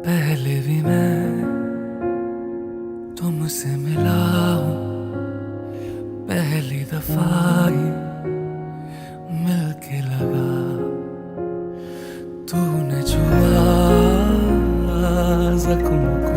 पहले भी मैं तुमसे मिला हूँ, पहली दफा ही मिलके लगा। तूने छुआ जख्म को